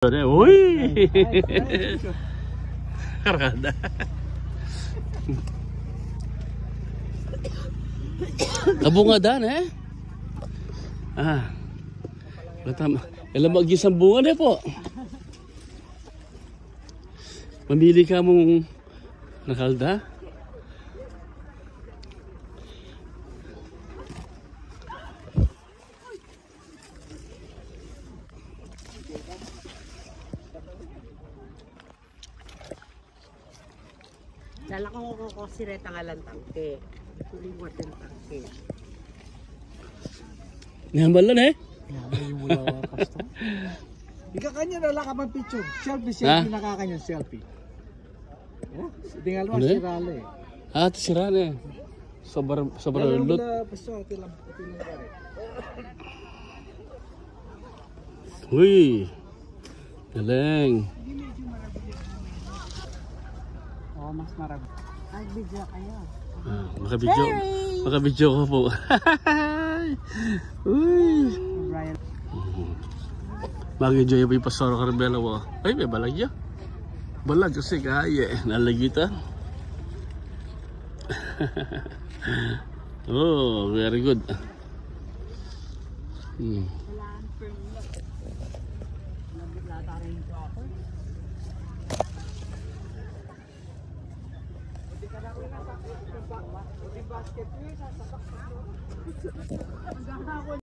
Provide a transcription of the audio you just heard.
Uy! Karada. Kabungadan eh. Matama. Ilang mag-isang bunga na po. Mamili ka mong nakalda. Dala ko sireta nga lang tangke. Tuloy mo din tangke. Nihambal lang eh. Yung mula wa pasto. Ika kanya na ka man picture. Selfie nakakanya selfie. Oh, tinggal mo si Rale. Si Rale. Sobrang lulot. Pasto tilang pare. Uy. Galing. Oh, mas marami. Ay, video kayo. Makabidyo ko po. Uy. Brian. Mag-enjoy po yung Pastor Carmelo mo. Ay, may balag niya. Balag kasi kaya. Nalagitan. Oh, very good. Basket